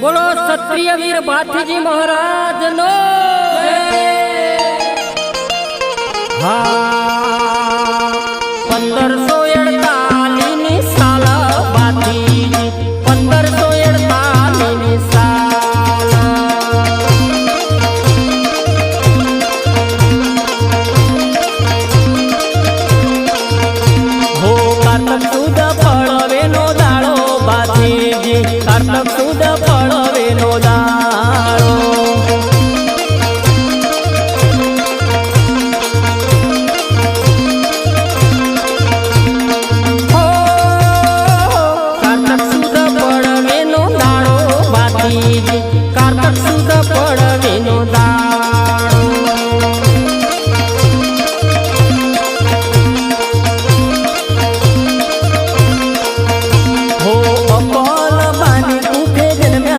બોલો ક્ષત્રિય વીર ભાથીજી મહારાજ નો હા 1548 ની સાલ ભાથીજી 1548 ની સાલ હો કારતક સુદ પડવે નો દાડો ભાથીજી કારતક સુદ પડવે નો